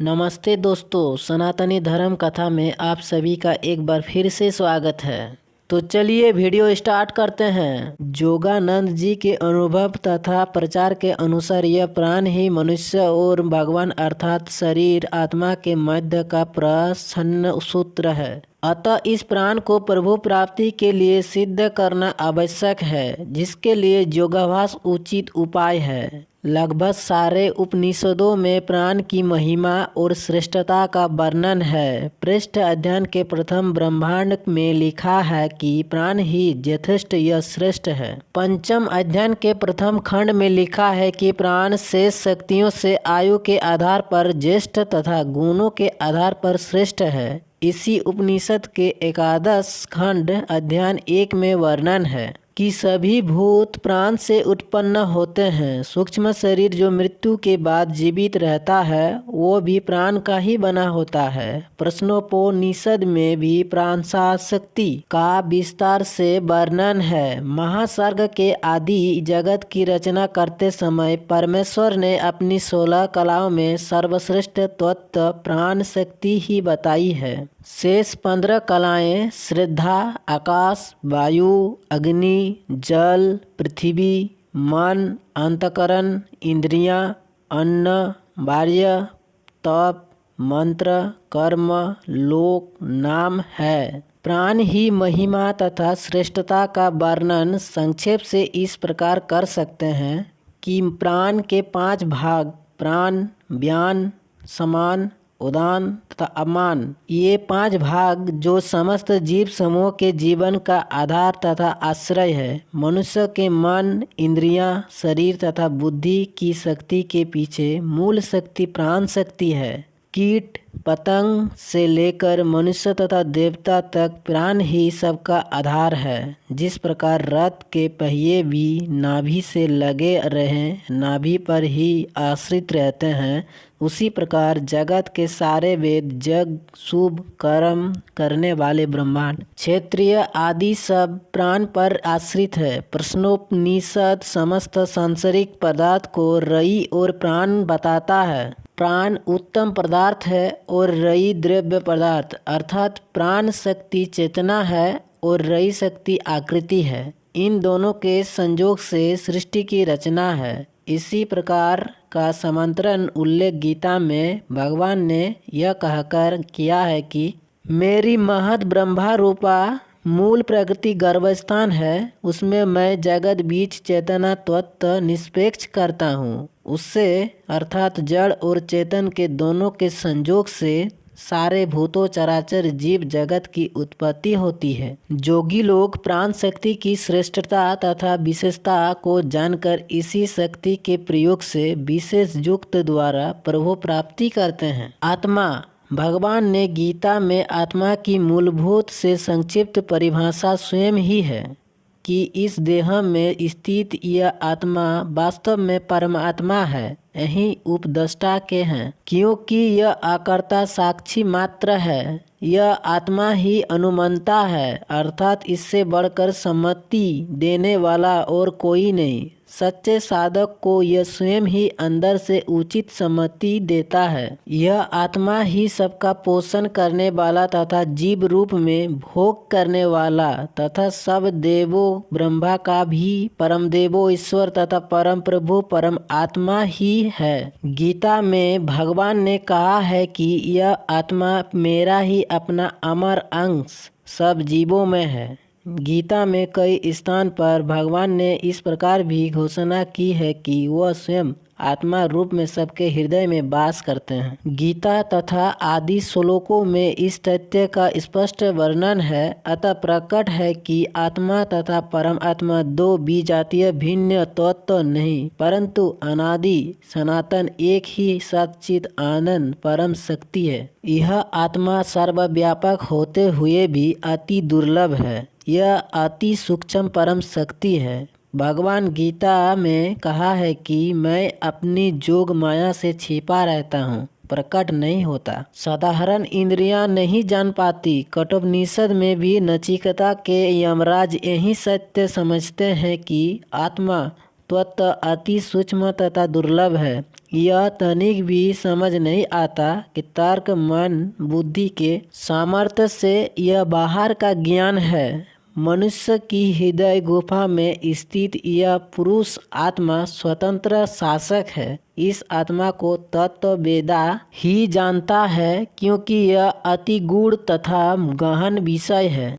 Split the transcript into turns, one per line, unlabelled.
नमस्ते दोस्तों, सनातनी धर्म कथा में आप सभी का एक बार फिर से स्वागत है। तो चलिए वीडियो स्टार्ट करते हैं। जोगानंद जी के अनुभव तथा प्रचार के अनुसार यह प्राण ही मनुष्य और भगवान अर्थात शरीर आत्मा के मध्य का प्रसन्न सूत्र है। अतः इस प्राण को प्रभु प्राप्ति के लिए सिद्ध करना आवश्यक है, जिसके लिए योगाभ्यास उचित उपाय है। लगभग सारे उपनिषदों में प्राण की महिमा और श्रेष्ठता का वर्णन है। पृष्ठ अध्ययन के प्रथम ब्रह्मांड में लिखा है कि प्राण ही यथेष्ट यह श्रेष्ठ है। पंचम अध्ययन के प्रथम खंड में लिखा है कि प्राण शेष शक्तियों से आयु के आधार पर ज्येष्ठ तथा गुणों के आधार पर श्रेष्ठ है। इसी उपनिषद के एकादश खंड अध्ययन 1 में वर्णन है कि सभी भूत प्राण से उत्पन्न होते हैं। सूक्ष्म शरीर जो मृत्यु के बाद जीवित रहता है वो भी प्राण का ही बना होता है। प्रश्नोपनिषद में भी प्राणशक्ति का विस्तार से वर्णन है। महासर्ग के आदि जगत की रचना करते समय परमेश्वर ने अपनी 16 कलाओं में सर्वश्रेष्ठ तत्व प्राण शक्ति ही बताई है। शेष 15 कलाएं श्रद्धा, आकाश, वायु, अग्नि, जल, पृथ्वी, मन, अंतकरण, इंद्रियां, अन्न, वार्य, तप, मंत्र, कर्म, लोक, नाम है। प्राण ही महिमा तथा श्रेष्ठता का वर्णन संक्षेप से इस प्रकार कर सकते हैं कि प्राण के 5 भाग प्राण, व्यान, समान, उदान तथा अमान, ये 5 भाग जो समस्त जीव समूह के जीवन का आधार तथा आश्रय है। मनुष्य के मन, इंद्रियां, शरीर तथा बुद्धि की शक्ति के पीछे मूल शक्ति प्राण शक्ति है। कीट पतंग से लेकर मनुष्य तथा देवता तक प्राण ही सबका आधार है। जिस प्रकार रथ के पहिए भी नाभि से लगे रहे नाभि पर ही आश्रित रहते हैं, उसी प्रकार जगत के सारे वेद, जग, शुभ कर्म करने वाले ब्रह्मांड, क्षेत्रीय आदि सब प्राण पर आश्रित है। प्रश्नोपनिषद समस्त सांसारिक पदार्थ को रई और प्राण बताता है। प्राण उत्तम पदार्थ है और रई द्रव्य पदार्थ, अर्थात प्राण शक्ति चेतना है और रई शक्ति आकृति है। इन दोनों के संयोग से सृष्टि की रचना है। इसी प्रकार का समांतरण उल्लेख गीता में भगवान ने यह कहकर किया है कि मेरी महत ब्रह्मा रूपा मूल प्रकृति गर्भस्थान है, उसमें मैं जगत बीच चेतना तत्व निष्पेक्ष करता हूँ। उससे अर्थात जड़ और चेतन के दोनों के संयोग से सारे भूतों चराचर जीव जगत की उत्पत्ति होती है। जोगी लोग प्राण शक्ति की श्रेष्ठता तथा विशेषता को जानकर इसी शक्ति के प्रयोग से विशेष युक्त द्वारा प्रभु प्राप्ति करते हैं। आत्मा, भगवान ने गीता में आत्मा की मूलभूत से संक्षिप्त परिभाषा स्वयं ही है कि इस देह में स्थित यह आत्मा वास्तव में परमात्मा है, यही उपदष्टा के हैं, क्योंकि यह आकर्ता साक्षी मात्र है। यह आत्मा ही अनुमंता है, अर्थात इससे बढ़कर सम्मति देने वाला और कोई नहीं। सच्चे साधक को यह स्वयं ही अंदर से उचित सम्मति देता है। यह आत्मा ही सबका पोषण करने वाला तथा जीव रूप में भोग करने वाला तथा सब देवों ब्रह्मा का भी परम देवो ईश्वर तथा परम प्रभु परम आत्मा ही है। गीता में भगवान ने कहा है कि यह आत्मा मेरा ही अपना अमर अंश सब जीवों में है। गीता में कई स्थान पर भगवान ने इस प्रकार भी घोषणा की है कि वह स्वयं आत्मा रूप में सबके हृदय में वास करते हैं। गीता तथा आदि श्लोकों में इस तथ्य का स्पष्ट वर्णन है। अतः प्रकट है कि आत्मा तथा परमात्मा दो विजातीय भिन्न तत्व नहीं, परंतु अनादि सनातन एक ही सच्चिद आनंद परम शक्ति है। यह आत्मा सर्वव्यापक होते हुए भी अति दुर्लभ है। यह अति सूक्ष्म परम शक्ति है। भगवान गीता में कहा है कि मैं अपनी जोग माया से छिपा रहता हूँ, प्रकट नहीं होता। साधारण इंद्रियां नहीं जान पाती। कठोपनिषद में भी नचिकेता के यमराज यही सत्य समझते हैं कि आत्मा तत्व अति सूक्ष्म तथा दुर्लभ है। यह तनिक भी समझ नहीं आता कि तर्क मन बुद्धि के सामर्थ्य से यह बाहर का ज्ञान है। मनुष्य की हृदय गुफा में स्थित यह पुरुष आत्मा स्वतंत्र शासक है। इस आत्मा को तत्ववेदा ही जानता है, क्योंकि यह अति गूढ़ तथा गहन विषय है।